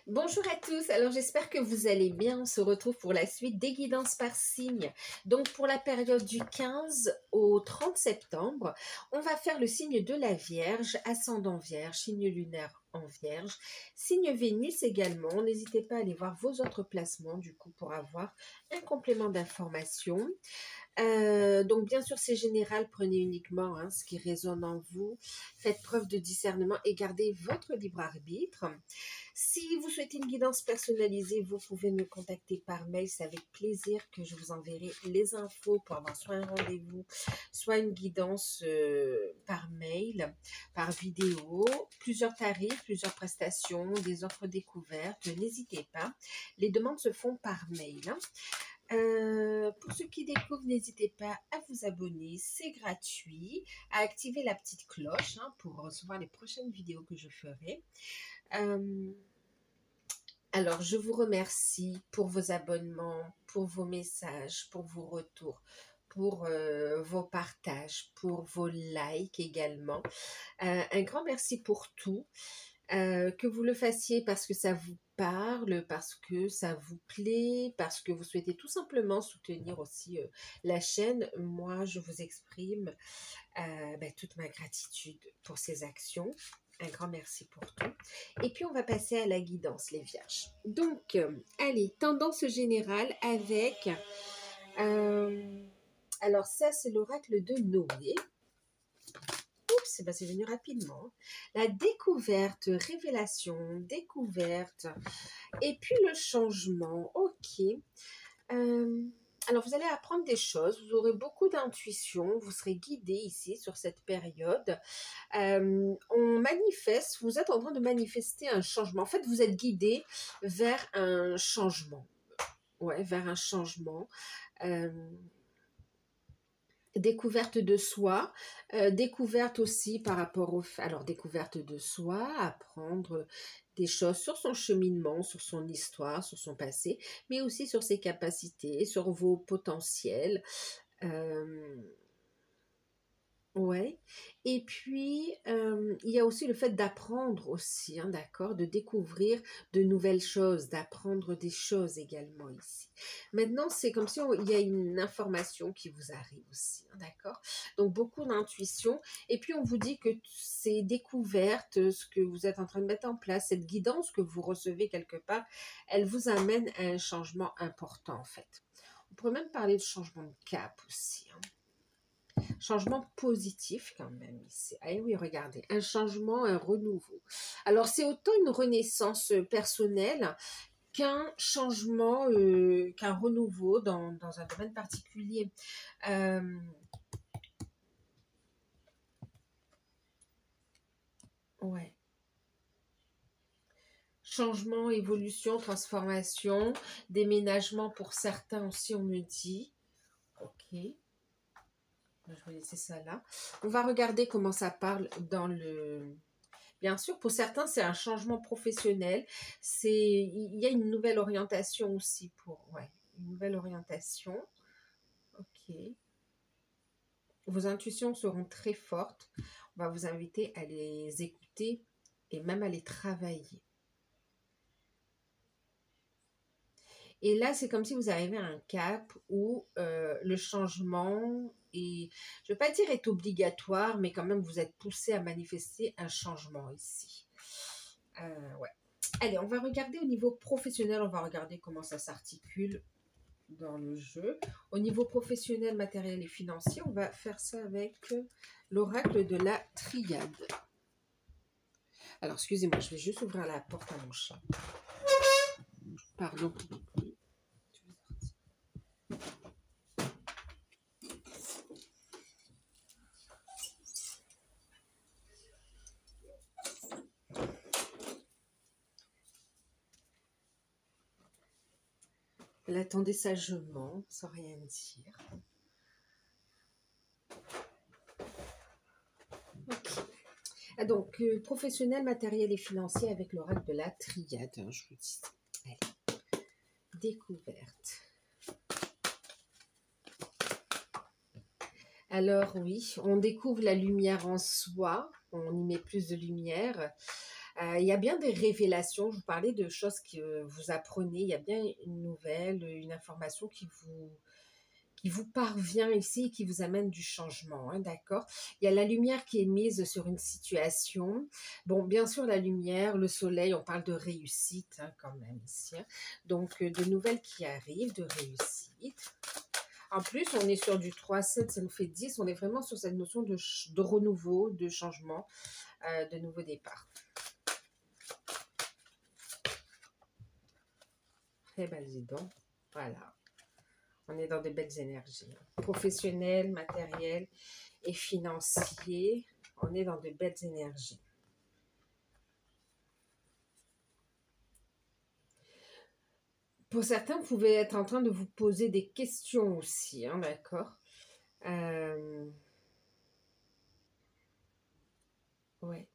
Bonjour à tous, alors j'espère que vous allez bien. On se retrouve pour la suite des guidances par signe. Donc pour la période du 15 au 30 septembre, on va faire le signe de la Vierge, ascendant Vierge, signe lunaire en Vierge, signe Vénus également. N'hésitez pas à aller voir vos autres placements du coup pour avoir un complément d'information. Donc bien sûr c'est général, prenez uniquement ce qui résonne en vous, faites preuve de discernement et gardez votre libre arbitre. Si vous souhaitez une guidance personnalisée, vous pouvez me contacter par mail, c'est avec plaisir que je vous enverrai les infos pour avoir soit un rendez-vous, soit une guidance par mail, par vidéo, plusieurs tarifs, plusieurs prestations, des offres découvertes, n'hésitez pas, les demandes se font par mail. Pour ceux qui découvrent, n'hésitez pas à vous abonner, c'est gratuit, à activer la petite cloche pour recevoir les prochaines vidéos que je ferai. Alors, je vous remercie pour vos abonnements, pour vos messages, pour vos retours, pour vos partages, pour vos likes également. Un grand merci pour tout. Que vous le fassiez parce que ça vous parle, parce que ça vous plaît, parce que vous souhaitez tout simplement soutenir aussi la chaîne. Moi, je vous exprime toute ma gratitude pour ces actions. Un grand merci pour tout. Et puis, on va passer à la guidance, les vierges. Donc, allez, tendance générale avec... alors, ça, c'est l'oracle de Noé. Oups, c'est venu rapidement. La découverte, révélation, découverte. Et puis, le changement. Ok. Alors, vous allez apprendre des choses, vous aurez beaucoup d'intuition, vous serez guidé ici sur cette période. On manifeste, vous êtes en train de manifester un changement. En fait, vous êtes guidé vers un changement. Ouais, vers un changement. Découverte de soi, découverte aussi par rapport au... Alors, découverte de soi, apprendre des choses sur son cheminement, sur son histoire, sur son passé, mais aussi sur ses capacités, sur vos potentiels. Ouais. Et puis, il y a aussi le fait d'apprendre aussi, d'accord, de découvrir de nouvelles choses, d'apprendre des choses également ici. Maintenant, c'est comme si il y a une information qui vous arrive aussi, d'accord. Donc, beaucoup d'intuition. Et puis, on vous dit que ces découvertes, ce que vous êtes en train de mettre en place, cette guidance que vous recevez quelque part, elle vous amène à un changement important, en fait. On pourrait même parler de changement de cap aussi, Changement positif quand même ici. Ah oui, regardez, un changement, un renouveau. Alors, c'est autant une renaissance personnelle qu'un changement, qu'un renouveau dans un domaine particulier. Ouais. Changement, évolution, transformation, déménagement pour certains aussi, on me dit. Ok. Je vais laisser ça là. On va regarder comment ça parle dans le... Bien sûr, pour certains, c'est un changement professionnel. Il y a une nouvelle orientation aussi pour... Ouais, une nouvelle orientation. Ok. Vos intuitions seront très fortes. On va vous inviter à les écouter et même à les travailler. Et là, c'est comme si vous arrivez à un cap où le changement est, je ne vais pas dire est obligatoire, mais quand même vous êtes poussé à manifester un changement ici. Ouais. Allez, on va regarder au niveau professionnel, on va regarder comment ça s'articule dans le jeu. Au niveau professionnel, matériel et financier, on va faire ça avec l'oracle de la triade. Alors, excusez-moi, je vais juste ouvrir la porte à mon chat. Pardon. Elle attendait sagement, sans rien dire. Okay. Donc, professionnel, matériel et financier avec l'oracle de la triade, je vous dis. Allez. Découverte. Alors oui, on découvre la lumière en soi, on y met plus de lumière. Il y a bien des révélations, je vous parlais de choses que vous apprenez, il y a bien une nouvelle, une information qui vous parvient ici et qui vous amène du changement, hein, d'accord? Il y a la lumière qui est mise sur une situation. Bon, bien sûr, la lumière, le soleil, on parle de réussite, hein, quand même ici, hein. Donc, de nouvelles qui arrivent, de réussite. En plus, on est sur du 3-7, ça nous fait 10. On est vraiment sur cette notion de renouveau, de changement, de nouveau départ. Eh ben, dis donc, voilà. On est dans des belles énergies. Professionnelles, matérielles et financiers. On est dans de belles énergies. Pour certains, vous pouvez être en train de vous poser des questions aussi, hein, d'accord? Ouais.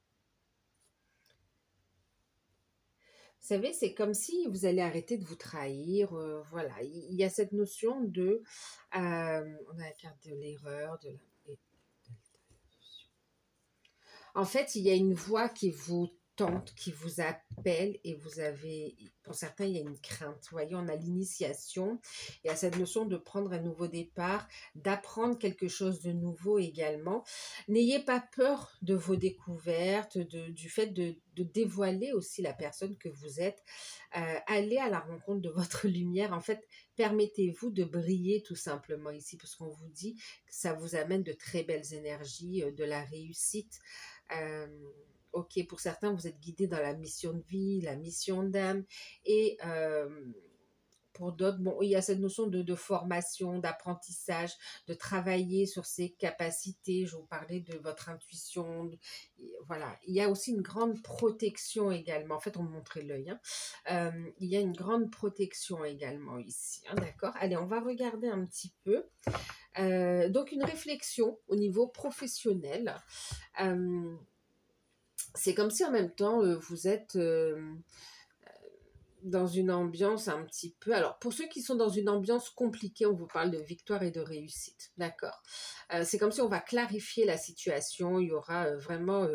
Vous savez, c'est comme si vous allez arrêter de vous trahir. Voilà, il y a cette notion de... on a la carte de l'erreur, En fait, il y a une voix qui vous tente, qui vous appelle et vous avez, pour certains, il y a une crainte. Vous voyez, on a l'initiation, il y a cette notion de prendre un nouveau départ, d'apprendre quelque chose de nouveau également. N'ayez pas peur de vos découvertes, du fait de dévoiler aussi la personne que vous êtes. Allez à la rencontre de votre lumière. En fait, permettez-vous de briller tout simplement ici, parce qu'on vous dit que ça vous amène de très belles énergies, de la réussite. Euh, ok, pour certains, vous êtes guidés dans la mission de vie, la mission d'âme, et pour d'autres, bon, il y a cette notion de formation, d'apprentissage, de travailler sur ses capacités. Je vous parlais de votre intuition. Voilà, il y a aussi une grande protection également. En fait, on me montrait l'œil, hein. Il y a une grande protection également ici, hein, d'accord? Allez, on va regarder un petit peu. Donc, une réflexion au niveau professionnel. C'est comme si en même temps, vous êtes dans une ambiance un petit peu... Alors, pour ceux qui sont dans une ambiance compliquée, on vous parle de victoire et de réussite, d'accord? C'est comme si on va clarifier la situation, il y aura vraiment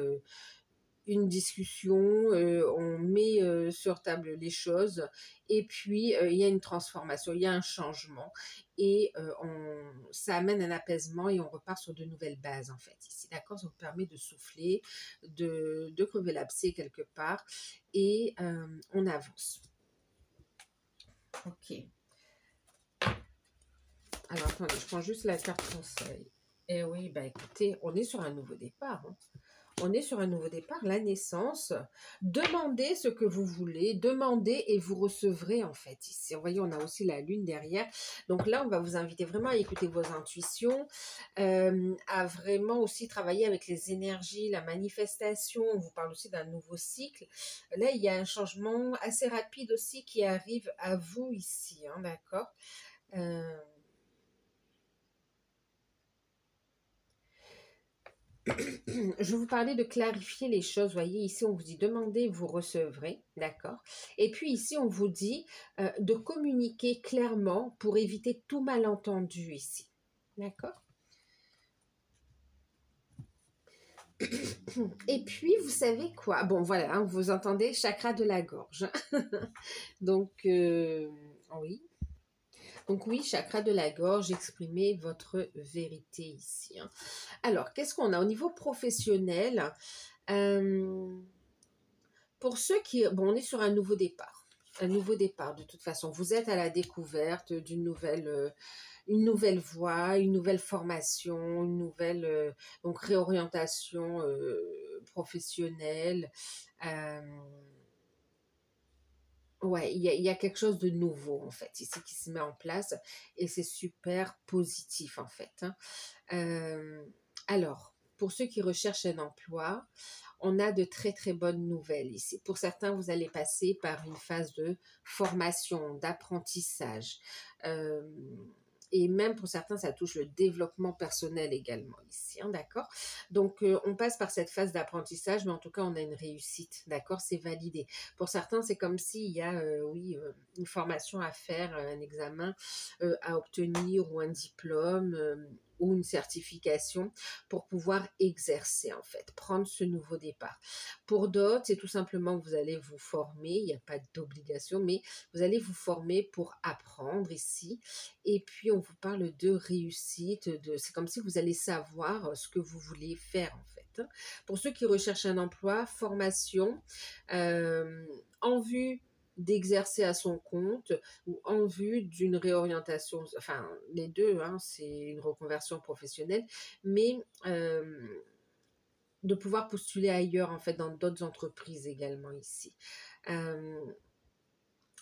une discussion, on met sur table les choses, et puis il y a une transformation, il y a un changement, et ça amène un apaisement et on repart sur de nouvelles bases en fait. Ici, d'accord, ça vous permet de souffler, de crever l'abcès quelque part, et on avance. Ok. Alors attendez, je prends juste la carte conseil. Eh oui, bah écoutez, on est sur un nouveau départ, hein. On est sur un nouveau départ, la naissance. Demandez ce que vous voulez, demandez et vous recevrez en fait. Ici, vous voyez, on a aussi la lune derrière. Donc là, on va vous inviter vraiment à écouter vos intuitions, à vraiment aussi travailler avec les énergies, la manifestation. On vous parle aussi d'un nouveau cycle. Là, il y a un changement assez rapide aussi qui arrive à vous ici, hein, d'accord? Je vais vous parlais de clarifier les choses. Vous voyez, ici, on vous dit demandez, vous recevrez, d'accord? Et puis ici, on vous dit de communiquer clairement pour éviter tout malentendu ici, d'accord? Et puis, vous savez quoi? Bon, voilà, hein, vous entendez chakra de la gorge. Donc, oui. Donc oui, chakra de la gorge, exprimez votre vérité ici, hein. Alors, qu'est-ce qu'on a au niveau professionnel? Pour ceux qui... Bon, on est sur un nouveau départ. Un nouveau départ, de toute façon. Vous êtes à la découverte d'une une nouvelle voie, une nouvelle formation, une nouvelle donc réorientation professionnelle. Ouais, il y a quelque chose de nouveau, en fait, ici qui se met en place. Et c'est super positif, en fait, hein. Alors, pour ceux qui recherchent un emploi, on a de très très bonnes nouvelles ici. Pour certains, vous allez passer par une phase de formation, d'apprentissage. Et même pour certains, ça touche le développement personnel également ici, hein, d'accord? Donc, on passe par cette phase d'apprentissage, mais en tout cas, on a une réussite, d'accord? C'est validé. Pour certains, c'est comme s'il y a, oui, une formation à faire, un examen à obtenir ou un diplôme. ou une certification pour pouvoir exercer en fait, prendre ce nouveau départ. Pour d'autres, c'est tout simplement que vous allez vous former, il n'y a pas d'obligation, mais vous allez vous former pour apprendre ici. Et puis on vous parle de réussite, c'est comme si vous allez savoir ce que vous voulez faire en fait, hein. Pour ceux qui recherchent un emploi, formation, en vue d'exercer à son compte ou en vue d'une réorientation, enfin les deux, hein, c'est une reconversion professionnelle, mais de pouvoir postuler ailleurs en fait dans d'autres entreprises également ici. Euh,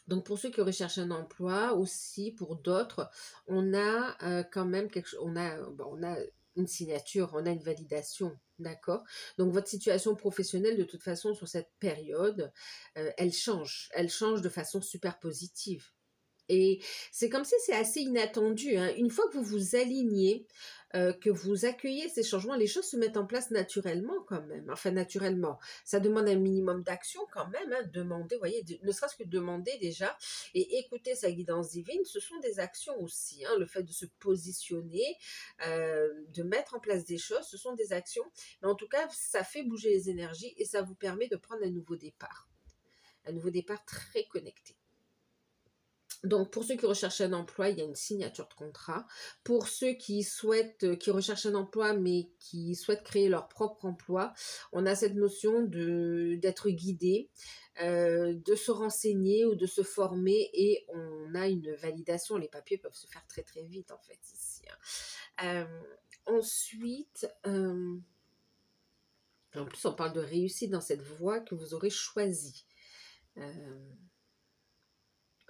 donc pour ceux qui recherchent un emploi aussi, pour d'autres, on a quand même quelque chose, on a une signature, on a une validation, d'accord? Donc votre situation professionnelle de toute façon sur cette période, elle change de façon super positive. Et c'est comme si c'est assez inattendu, hein. Une fois que vous vous alignez, que vous accueillez ces changements, les choses se mettent en place naturellement quand même. Enfin, naturellement. Ça demande un minimum d'action quand même, hein. Demander, vous voyez, ne serait-ce que demander déjà et écouter sa guidance divine, ce sont des actions aussi, hein. Le fait de se positionner, de mettre en place des choses, ce sont des actions. Mais en tout cas, ça fait bouger les énergies et ça vous permet de prendre un nouveau départ. Un nouveau départ très connecté. Donc, pour ceux qui recherchent un emploi, il y a une signature de contrat. Pour ceux qui souhaitent, qui recherchent un emploi, mais qui souhaitent créer leur propre emploi, on a cette notion d'être guidé, de se renseigner ou de se former et on a une validation. Les papiers peuvent se faire très très vite en fait ici, hein. Ensuite, en plus on parle de réussite dans cette voie que vous aurez choisie.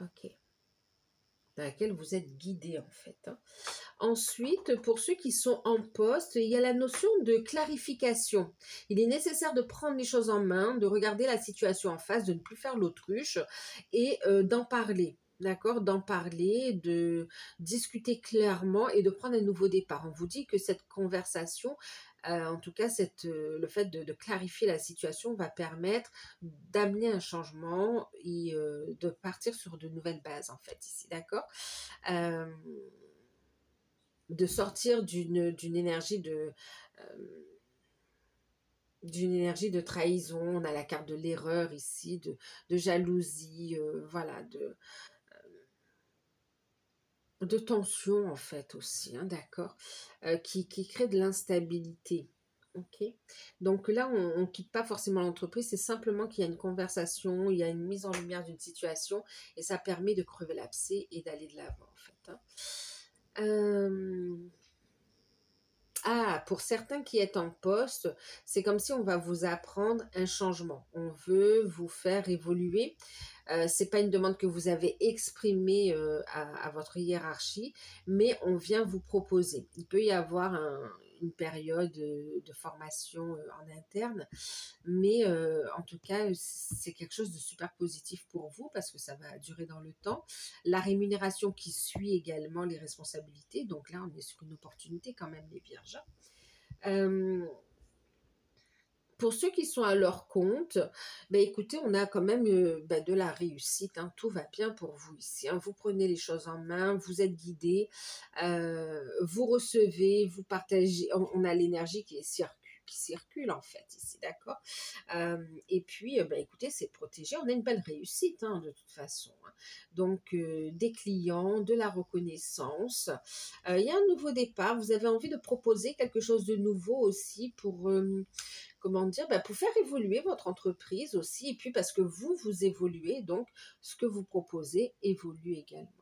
Ok. Dans laquelle vous êtes guidé en fait, hein. Ensuite, pour ceux qui sont en poste, il y a la notion de clarification. Il est nécessaire de prendre les choses en main, de regarder la situation en face, de ne plus faire l'autruche et d'en parler. D'accord, d'en parler, de discuter clairement et de prendre un nouveau départ. On vous dit que cette conversation, en tout cas, le fait de clarifier la situation va permettre d'amener un changement et de partir sur de nouvelles bases, en fait, ici, d'accord. De sortir d'une énergie de trahison. On a la carte de l'erreur ici, de jalousie, voilà, de tension en fait aussi, hein, d'accord, qui crée de l'instabilité. Ok, donc là on ne quitte pas forcément l'entreprise, c'est simplement qu'il y a une conversation, il y a une mise en lumière d'une situation et ça permet de crever l'abcès et d'aller de l'avant en fait, hein. Pour certains qui êtes en poste, c'est comme si on va vous apprendre un changement. On veut vous faire évoluer. C'est pas une demande que vous avez exprimée à votre hiérarchie, mais on vient vous proposer. Il peut y avoir une période de formation en interne, mais en tout cas, c'est quelque chose de super positif pour vous parce que ça va durer dans le temps. La rémunération qui suit également les responsabilités. Donc là, on est sur une opportunité quand même, les vierges. Pour ceux qui sont à leur compte, ben écoutez, on a quand même de la réussite, hein. Tout va bien pour vous ici, hein. Vous prenez les choses en main, vous êtes guidé, vous recevez, vous partagez, on a l'énergie qui circule en fait ici, d'accord. Et puis, écoutez, c'est protégé, on a une belle réussite, hein, de toute façon, hein. Donc, des clients, de la reconnaissance, il y a un nouveau départ, vous avez envie de proposer quelque chose de nouveau aussi pour comment dire, pour faire évoluer votre entreprise aussi, et puis parce que vous évoluez, donc ce que vous proposez évolue également.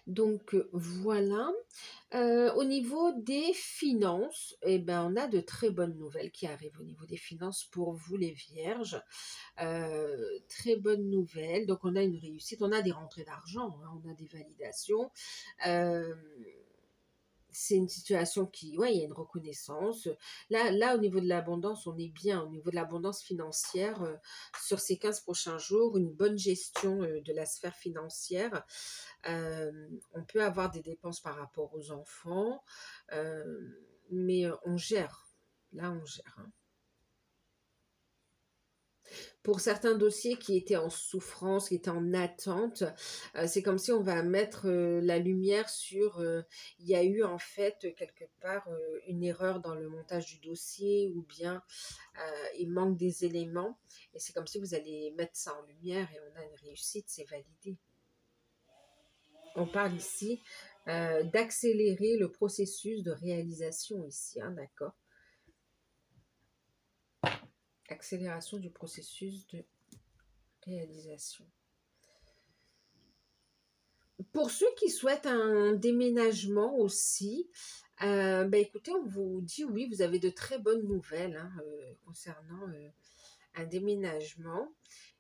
Donc voilà. Au niveau des finances, on a de très bonnes nouvelles qui arrivent au niveau des finances pour vous les vierges. Très bonnes nouvelles. Donc on a une réussite, on a des rentrées d'argent, hein, on a des validations. C'est une situation il y a une reconnaissance. Là, au niveau de l'abondance, on est bien. Au niveau de l'abondance financière, sur ces 15 prochains jours, une bonne gestion de la sphère financière. On peut avoir des dépenses par rapport aux enfants, mais on gère. Là, on gère, hein. Pour certains dossiers qui étaient en souffrance, qui étaient en attente, c'est comme si on va mettre la lumière sur, il y a eu en fait quelque part une erreur dans le montage du dossier ou bien il manque des éléments et c'est comme si vous allez mettre ça en lumière et on a une réussite, c'est validé. On parle ici d'accélérer le processus de réalisation ici, hein, d'accord? Accélération du processus de réalisation. Pour ceux qui souhaitent un déménagement aussi, écoutez, on vous dit oui, vous avez de très bonnes nouvelles hein, concernant un déménagement.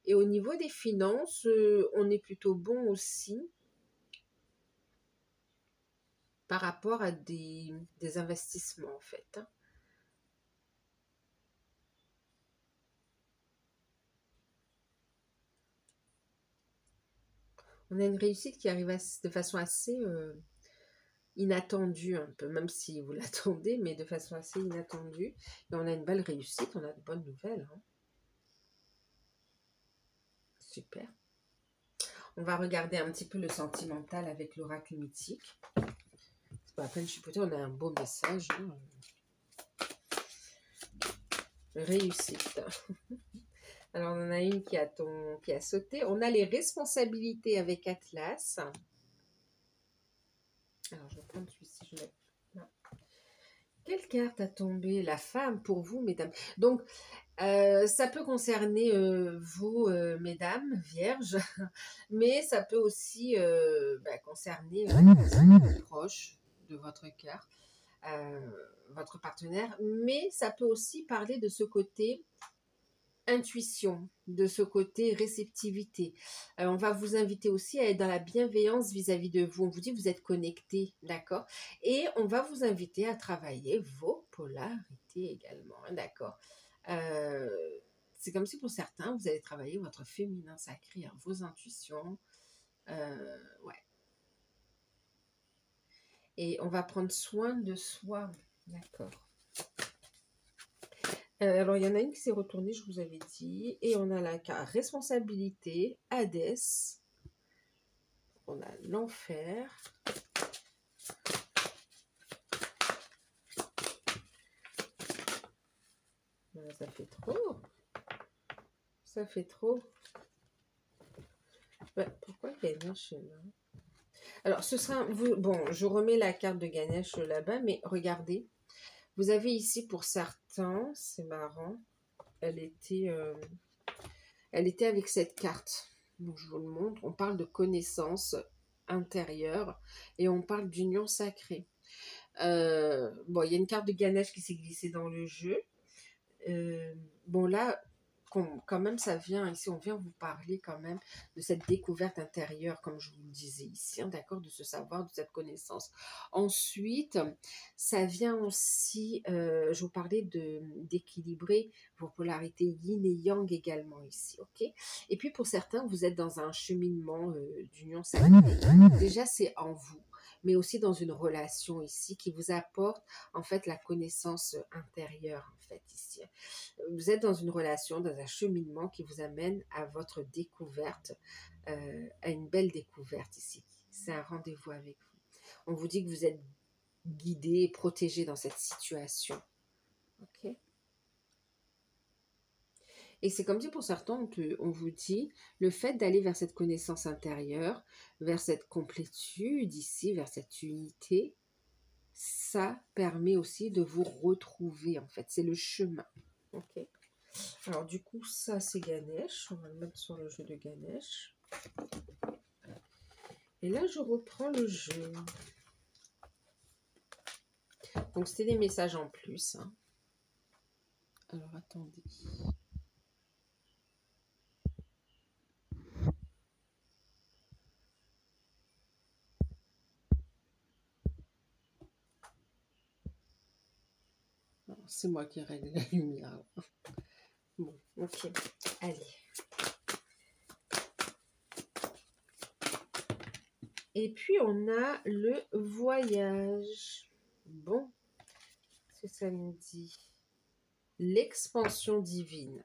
Et au niveau des finances, on est plutôt bon aussi par rapport à des investissements en fait. Hein. On a une réussite qui arrive de façon assez inattendue un peu, même si vous l'attendez, mais de façon assez inattendue. Et on a une belle réussite, on a de bonnes nouvelles. Hein. Super. On va regarder un petit peu le sentimental avec l'oracle mythique. C'est pas la peine de chipoter, on a un beau message. Hein. Réussite. Alors, on en a une qui a sauté. On a les responsabilités avec Atlas. Alors, je vais prendre celui-ci. Quelle carte a tombé? La femme pour vous, mesdames. Donc, ça peut concerner vous, mesdames, vierges, mais ça peut aussi concerner les proches de votre cœur, votre partenaire, mais ça peut aussi parler de ce côté intuition, de ce côté réceptivité. On va vous inviter aussi à être dans la bienveillance vis-à-vis de vous. On vous dit que vous êtes connecté, d'accord? Et on va vous inviter à travailler vos polarités également, hein, d'accord? C'est comme si pour certains, vous allez travailler votre féminin sacré, hein, vos intuitions. Ouais. Et on va prendre soin de soi, d'accord? Alors, il y en a une qui s'est retournée, je vous avais dit. Et on a la carte responsabilité, Hadès. On a l'enfer. Ça fait trop. Ça fait trop. Pourquoi Ganesh là? Alors, ce sera... Bon, je remets la carte de Ganesh là-bas, mais regardez. Vous avez ici, pour certains, c'est marrant, elle était avec cette carte. Donc, je vous le montre. On parle de connaissance intérieure et on parle d'union sacrée. Bon, il y a une carte de Ganesh qui s'est glissée dans le jeu. Bon, là, quand même, ça vient ici, on vient vous parler quand même de cette découverte intérieure, comme je vous le disais ici, hein, d'accord, de ce savoir, de cette connaissance. Ensuite, ça vient aussi, je vous parlais d'équilibrer vos polarités yin et yang également ici, ok? Et puis pour certains, vous êtes dans un cheminement d'union sacrée. Déjà, c'est en vous, mais aussi dans une relation ici qui vous apporte en fait la connaissance intérieure en fait ici. Vous êtes dans une relation, dans un cheminement qui vous amène à votre découverte, à une belle découverte ici. C'est un rendez-vous avec vous. On vous dit que vous êtes guidé et protégé dans cette situation. Ok? Et c'est comme si pour certains, on vous dit, le fait d'aller vers cette connaissance intérieure, vers cette complétude ici, vers cette unité, ça permet aussi de vous retrouver en fait. C'est le chemin. Ok? Alors du coup, ça c'est Ganesh. On va le mettre sur le jeu de Ganesh. Et là, je reprends le jeu. Donc c'était des messages en plus. Hein. Alors attendez. C'est moi qui règle la lumière. Bon, ok. Allez. Et puis, on a le voyage. Bon, ce que ça me dit. L'expansion divine.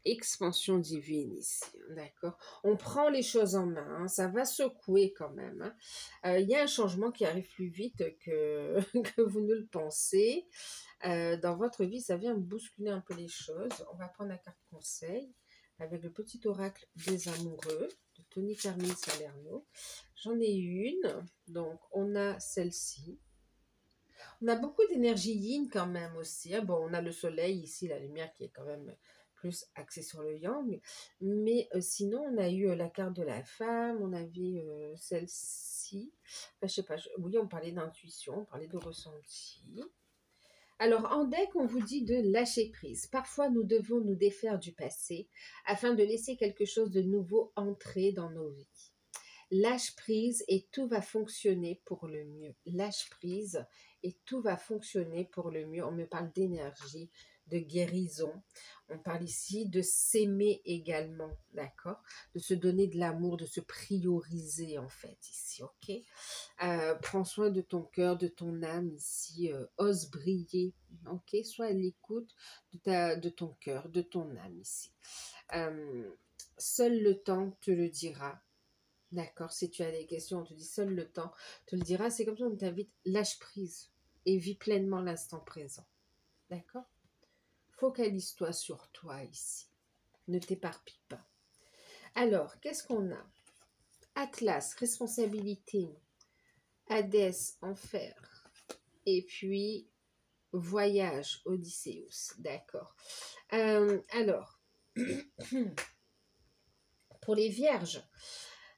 Expansion divine ici, hein, d'accord. On prend les choses en main, hein, ça va secouer quand même, hein. Il y a un changement qui arrive plus vite que, que vous ne le pensez. Dans votre vie, ça vient bousculer un peu les choses. On va prendre la carte conseil avec le petit oracle des amoureux de Tony Carmine Salerno. J'en ai une, donc on a celle-ci. On a beaucoup d'énergie yin quand même aussi, hein. Bon, on a le soleil ici, la lumière qui est quand même plus axée sur le yang. Mais sinon, on a eu la carte de la femme, on avait celle-ci. Enfin, je sais pas, oui, on parlait d'intuition, on parlait de ressenti. Alors, en deck, on vous dit de lâcher prise. Parfois, nous devons nous défaire du passé afin de laisser quelque chose de nouveau entrer dans nos vies. Lâche prise et tout va fonctionner pour le mieux. Lâche prise et tout va fonctionner pour le mieux. On me parle d'énergie, de guérison. On parle ici de s'aimer également, d'accord? De se donner de l'amour, de se prioriser en fait ici, ok? Prends soin de ton cœur, de ton âme ici. Ose briller, ok? Sois à l'écoute de ton cœur, de ton âme ici. Seul le temps te le dira. D'accord, si tu as des questions, on te dit seul le temps te le dira. C'est comme ça on t'invite, lâche prise et vis pleinement l'instant présent. D'accord? Focalise-toi sur toi ici. Ne t'éparpille pas. Alors, qu'est-ce qu'on a? Atlas, responsabilité. Hadès, enfer. Et puis, voyage, Odysseus. D'accord. Alors, pour les vierges,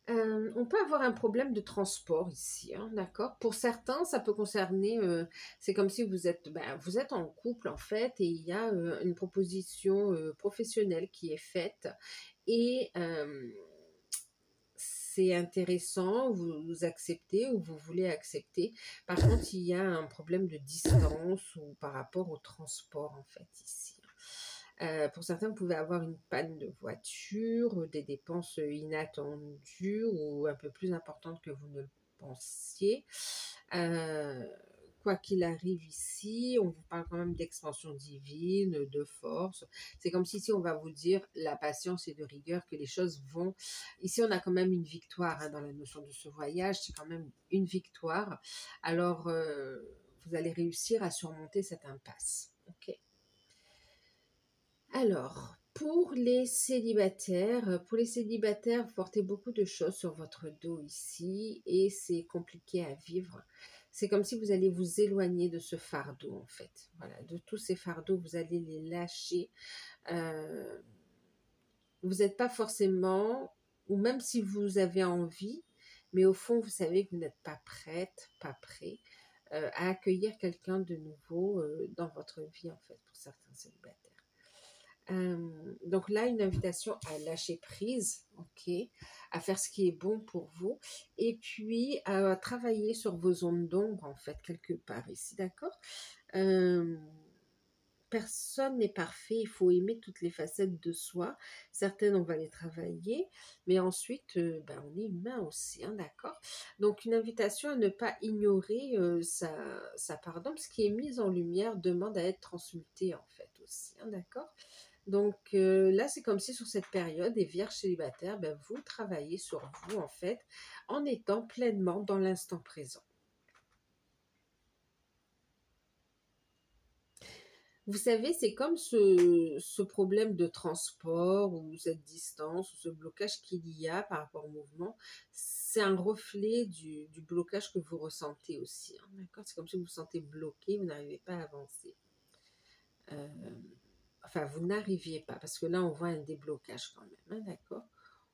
on peut avoir un problème de transport ici, hein, d'accord? Pour certains, ça peut concerner, c'est comme si vous êtes en couple en fait, et il y a une proposition professionnelle qui est faite, et c'est intéressant, vous acceptez ou vous voulez accepter. Par contre, il y a un problème de distance ou par rapport au transport en fait ici. Pour certains, vous pouvez avoir une panne de voiture, des dépenses inattendues ou un peu plus importantes que vous ne le pensiez. Quoi qu'il arrive ici, on vous parle quand même d'expansion divine, de force. C'est comme si ici on va vous dire la patience et de rigueur, que les choses vont... Ici on a quand même une victoire, hein, dans la notion de ce voyage, c'est quand même une victoire. Alors vous allez réussir à surmonter cette impasse. Ok. Alors, pour les célibataires, vous portez beaucoup de choses sur votre dos ici et c'est compliqué à vivre. C'est comme si vous allez vous éloigner de ce fardeau en fait. Voilà, de tous ces fardeaux, vous allez les lâcher. Euh, vous n'êtes pas forcément, ou même si vous avez envie, mais au fond, vous savez que vous n'êtes pas prête, pas prêt à accueillir quelqu'un de nouveau dans votre vie en fait, pour certains célibataires. Donc là, une invitation à lâcher prise, ok, à faire ce qui est bon pour vous, et puis à travailler sur vos zones d'ombre, en fait, quelque part ici, d'accord? Personne n'est parfait, il faut aimer toutes les facettes de soi. Certaines, on va les travailler, mais ensuite, on est humain aussi, hein, d'accord? Donc, une invitation à ne pas ignorer sa part d'ombre. Ce qui est mis en lumière demande à être transmuté, en fait, aussi, hein, d'accord? Donc là, c'est comme si sur cette période, les vierges célibataires, vous travaillez sur vous, en fait, en étant pleinement dans l'instant présent. Vous savez, c'est comme ce problème de transport ou cette distance ou ce blocage qu'il y a par rapport au mouvement. C'est un reflet du blocage que vous ressentez aussi, hein, d'accord? C'est comme si vous vous sentez bloqué, vous n'arrivez pas à avancer. Enfin, vous n'arriviez pas, parce que là, on voit un déblocage quand même, hein, d'accord?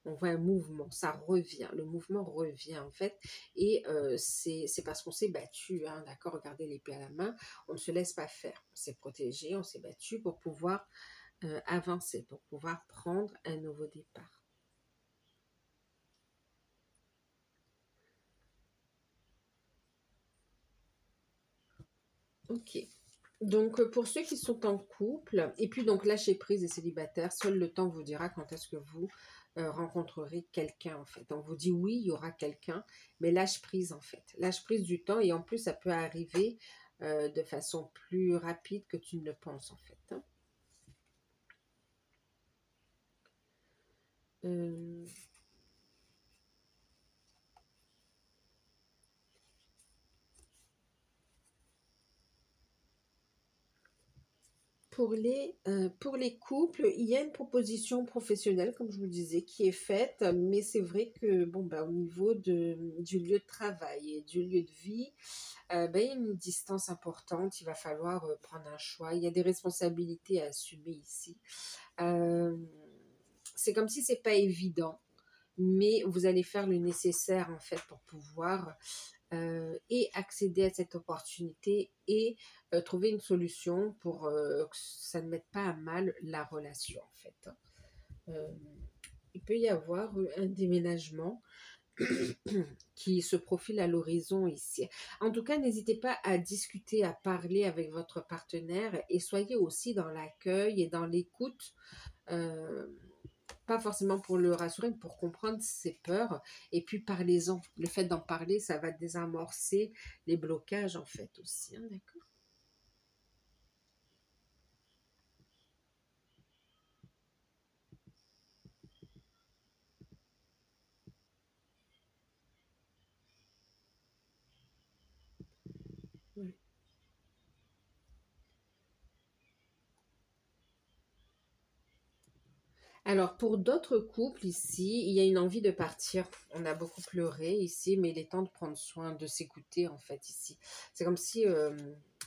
On voit un mouvement, ça revient, le mouvement revient en fait, et c'est parce qu'on s'est battu, hein, d'accord? Regardez l'épée à la main, on ne se laisse pas faire, on s'est protégé, on s'est battu pour pouvoir avancer, pour pouvoir prendre un nouveau départ. Ok. Donc, pour ceux qui sont en couple, et puis donc lâcher prise et célibataire, seul le temps vous dira quand est-ce que vous rencontrerez quelqu'un en fait. On vous dit oui, il y aura quelqu'un, mais lâche prise en fait. Lâche prise du temps et en plus ça peut arriver de façon plus rapide que tu ne le penses en fait, hein. Euh, pour les couples, il y a une proposition professionnelle, comme je vous disais, qui est faite, mais c'est vrai que bon, bah, au niveau du lieu de travail et du lieu de vie, ben, il y a une distance importante, il va falloir prendre un choix, il y a des responsabilités à assumer ici. Euh, c'est comme si c'est pas évident, mais vous allez faire le nécessaire en fait pour pouvoir et accéder à cette opportunité et trouver une solution pour que ça ne mette pas à mal la relation en fait, hein. Euh, il peut y avoir un déménagement qui se profile à l'horizon ici. En tout cas, n'hésitez pas à discuter, à parler avec votre partenaire et soyez aussi dans l'accueil et dans l'écoute. euh, Pas forcément pour le rassurer, mais pour comprendre ses peurs. Et puis parlez-en. Le fait d'en parler, ça va désamorcer les blocages en fait aussi, hein, d'accord? Ouais. Alors, pour d'autres couples ici, il y a une envie de partir. On a beaucoup pleuré ici, mais il est temps de prendre soin, de s'écouter en fait ici. C'est comme si,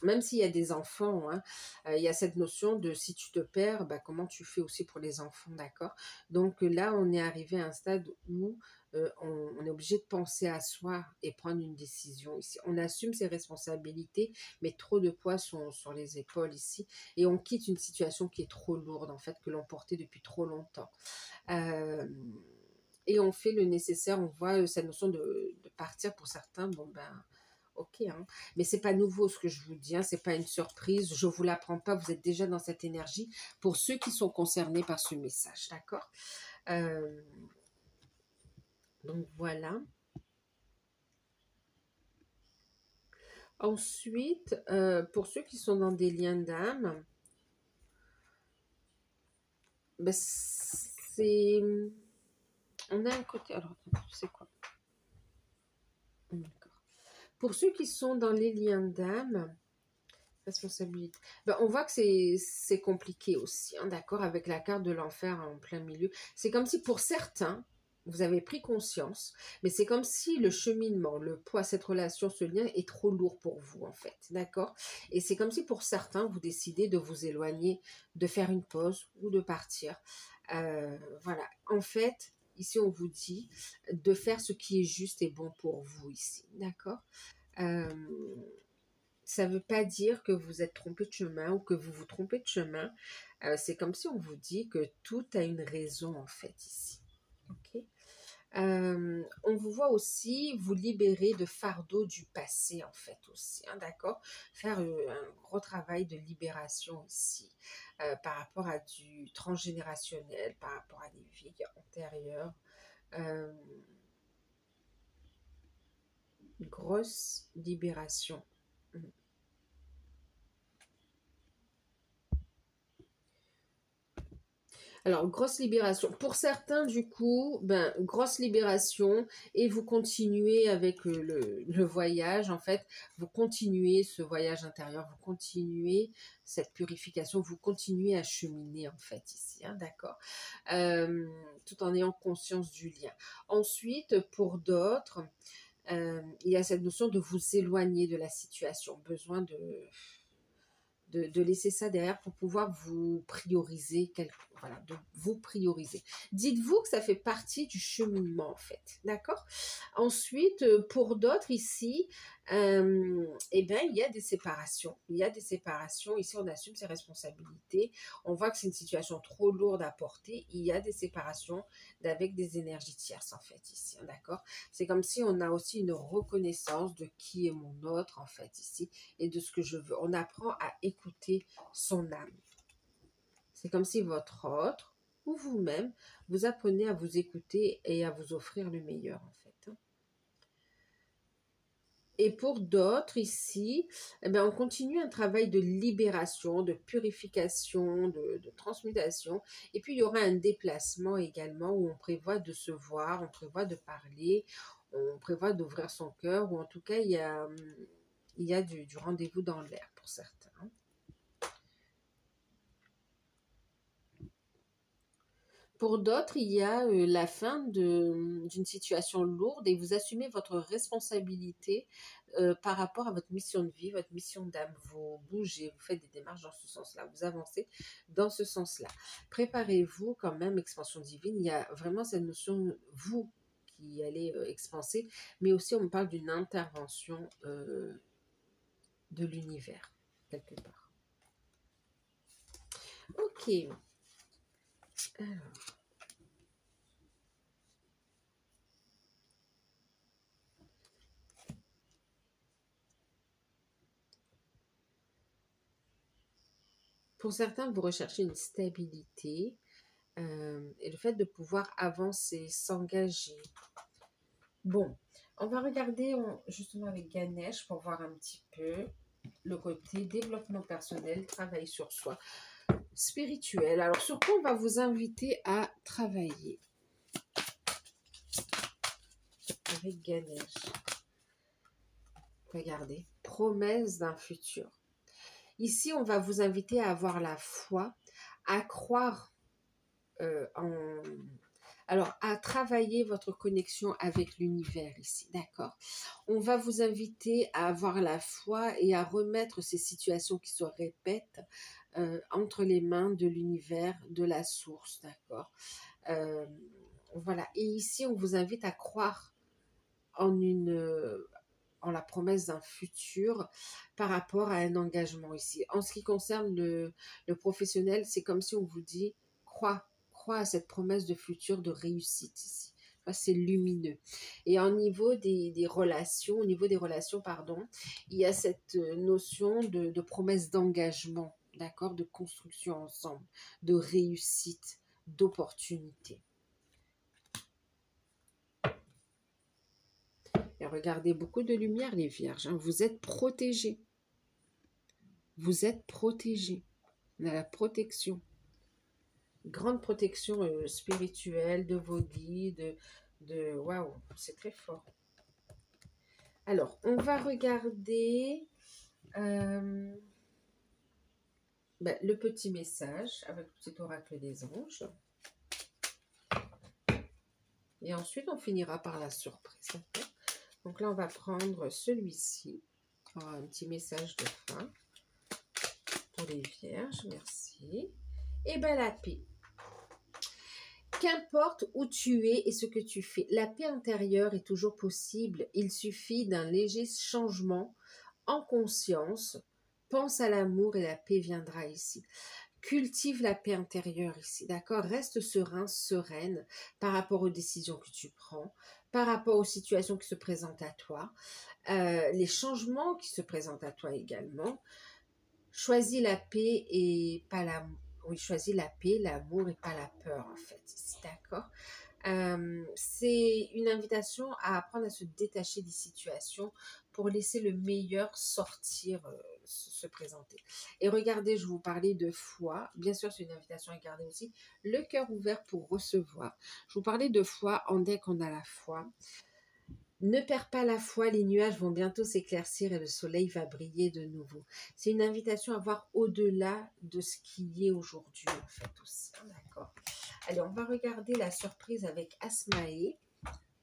même s'il y a des enfants, hein, il y a cette notion de si tu te perds, bah, comment tu fais aussi pour les enfants, d'accord? Donc là, on est arrivé à un stade où on est obligé de penser à soi et prendre une décision ici. On assume ses responsabilités, mais trop de poids sont sur les épaules ici et on quitte une situation qui est trop lourde en fait, que l'on portait depuis trop longtemps. Euh, et on fait le nécessaire, on voit cette notion de partir pour certains, bon ben ok, hein. Mais c'est pas nouveau ce que je vous dis, hein, c'est pas une surprise, je vous l'apprends pas, vous êtes déjà dans cette énergie pour ceux qui sont concernés par ce message, d'accord? Euh, donc voilà. Ensuite, pour ceux qui sont dans des liens d'âme, ben, c'est... On a un côté... Alors, c'est quoi? D'accord. Pour ceux qui sont dans les liens d'âme, responsabilité. Ben, on voit que c'est compliqué aussi, hein, d'accord, avec la carte de l'enfer en plein milieu. C'est comme si pour certains, vous avez pris conscience, mais c'est comme si le cheminement, le poids, cette relation, ce lien est trop lourd pour vous, en fait, d'accord? Et c'est comme si pour certains, vous décidez de vous éloigner, de faire une pause ou de partir. Voilà. En fait, ici, on vous dit de faire ce qui est juste et bon pour vous ici, d'accord? Euh, Ça ne veut pas dire que vous êtes trompé de chemin ou que vous vous trompez de chemin. C'est comme si on vous dit que tout a une raison en fait ici. Ok. On vous voit aussi vous libérer de fardeaux du passé en fait aussi, hein, d'accord? Faire un gros travail de libération ici par rapport à du transgénérationnel, par rapport à des vies antérieures. Euh, Grosse libération. Alors, grosse libération. Pour certains, du coup, ben, grosse libération et vous continuez avec le voyage, en fait, vous continuez ce voyage intérieur, vous continuez cette purification, vous continuez à cheminer, en fait, ici, hein, d'accord. Euh, Tout en ayant conscience du lien. Ensuite, pour d'autres, il y a cette notion de vous éloigner de la situation, besoin de laisser ça derrière pour pouvoir vous prioriser, voilà, de vous prioriser. Dites-vous que ça fait partie du cheminement en fait, d'accord? Ensuite, pour d'autres ici, eh bien, il y a des séparations. Il y a des séparations. Ici, on assume ses responsabilités. On voit que c'est une situation trop lourde à porter. Il y a des séparations avec des énergies tierces en fait ici, hein, d'accord? C'est comme si on a aussi une reconnaissance de qui est mon autre en fait ici et de ce que je veux. On apprend à écouter son âme. C'est comme si votre autre ou vous-même, vous apprenez à vous écouter et à vous offrir le meilleur en fait, hein. Et pour d'autres ici, eh ben, on continue un travail de libération, de purification, de transmutation. Et puis il y aura un déplacement également où on prévoit de se voir, on prévoit de parler, on prévoit d'ouvrir son cœur, ou en tout cas il y a du rendez-vous dans l'air pour certains. Pour d'autres, il y a la fin d'une situation lourde et vous assumez votre responsabilité par rapport à votre mission de vie, votre mission d'âme. Vous bougez, vous faites des démarches dans ce sens-là, vous avancez dans ce sens-là. Préparez-vous quand même, expansion divine. Il y a vraiment cette notion, vous qui allez expanser, mais aussi on parle d'une intervention de l'univers, quelque part. Ok. Alors. Pour certains, vous recherchez une stabilité et le fait de pouvoir avancer, s'engager. Bon, on va regarder justement avec Ganesh pour voir un petit peu le côté développement personnel, travail sur soi, spirituel. Alors, sur quoi on va vous inviter à travailler avec Ganesh? Regardez, promesse d'un futur. Ici, on va vous inviter à avoir la foi, à croire alors, à travailler votre connexion avec l'univers ici, d'accord? On va vous inviter à avoir la foi et à remettre ces situations qui se répètent entre les mains de l'univers, de la source, d'accord? Voilà, et ici, on vous invite à croire en en la promesse d'un futur par rapport à un engagement ici. En ce qui concerne le professionnel, c'est comme si on vous dit, crois à cette promesse de futur, de réussite ici. C'est lumineux. Et au niveau des relations, pardon, il y a cette notion de promesse d'engagement, d'accord, de construction ensemble, de réussite, d'opportunité. Et regardez, beaucoup de lumière, les vierges. Hein. Vous êtes protégés. Vous êtes protégés. On a la protection. Grande protection spirituelle de vos guides. Waouh, c'est très fort. Alors, on va regarder le petit message avec le petit oracle des anges. Et ensuite, on finira par la surprise. Donc là, on va prendre celui-ci. Un petit message de fin pour les vierges. Merci. Et bien, la paix. Qu'importe où tu es et ce que tu fais, la paix intérieure est toujours possible. Il suffit d'un léger changement en conscience. Pense à l'amour et la paix viendra ici. Cultive la paix intérieure ici, d'accord? Reste serein, sereine par rapport aux décisions que tu prends, par rapport aux situations qui se présentent à toi, les changements qui se présentent à toi également. Choisis la paix et pas l'amour. Oui, choisis la paix, l'amour et pas la peur, en fait, ici, d'accord? C'est une invitation à apprendre à se détacher des situations pour laisser le meilleur sortir, se présenter. Et regardez, je vous parlais de foi. Bien sûr, c'est une invitation à garder aussi le cœur ouvert pour recevoir. Je vous parlais de foi, dès qu'on a la foi. Ne perds pas la foi, les nuages vont bientôt s'éclaircir et le soleil va briller de nouveau. C'est une invitation à voir au-delà de ce qui est aujourd'hui, en fait, aussi. D'accord. Allez, on va regarder la surprise avec Asmae,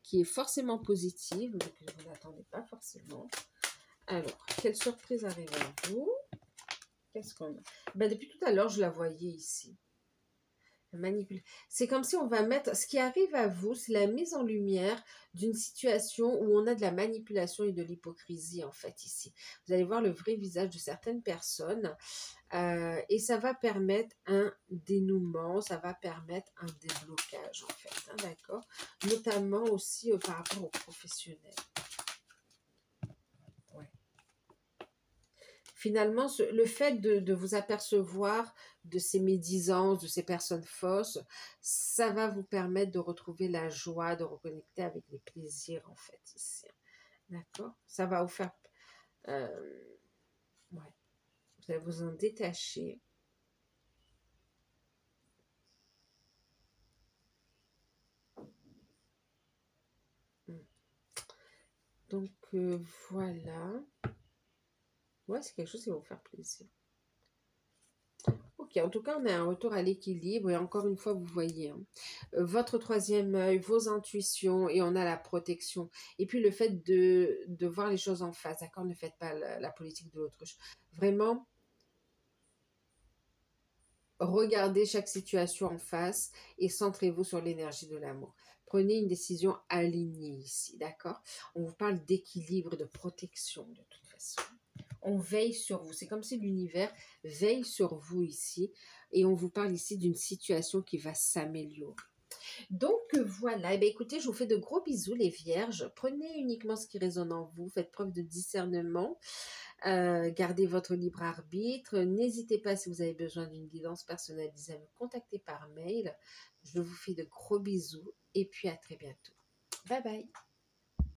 qui est forcément positive, mais que vous n'attendez pas forcément. Alors, quelle surprise arrive à vous? Qu'est-ce qu'on a? Depuis tout à l'heure, je la voyais ici. C'est comme si on va mettre, ce qui arrive à vous, c'est la mise en lumière d'une situation où on a de la manipulation et de l'hypocrisie en fait ici. Vous allez voir le vrai visage de certaines personnes et ça va permettre un dénouement, ça va permettre un déblocage en fait, hein, d'accord? Notamment aussi par rapport aux professionnels. Ouais. Finalement, le fait de vous apercevoir de ces médisances, de ces personnes fausses, ça va vous permettre de retrouver la joie, de reconnecter avec les plaisirs, en fait, ici. D'accord? Ça va vous faire... ouais, vous allez vous en détacher. Donc, voilà. Ouais, c'est quelque chose qui va vous faire plaisir. Ok, en tout cas, on a un retour à l'équilibre et encore une fois, vous voyez, hein, votre troisième œil, vos intuitions et on a la protection. Et puis le fait de voir les choses en face, d'accord? Ne faites pas la politique de l'autruche. Vraiment, regardez chaque situation en face et centrez-vous sur l'énergie de l'amour. Prenez une décision alignée ici, d'accord? On vous parle d'équilibre, de protection de toute façon. On veille sur vous. C'est comme si l'univers veille sur vous ici et on vous parle ici d'une situation qui va s'améliorer. Donc voilà, et bien, écoutez, je vous fais de gros bisous les vierges. Prenez uniquement ce qui résonne en vous, faites preuve de discernement, gardez votre libre arbitre. N'hésitez pas si vous avez besoin d'une guidance personnalisée à me contacter par mail. Je vous fais de gros bisous et puis à très bientôt. Bye bye.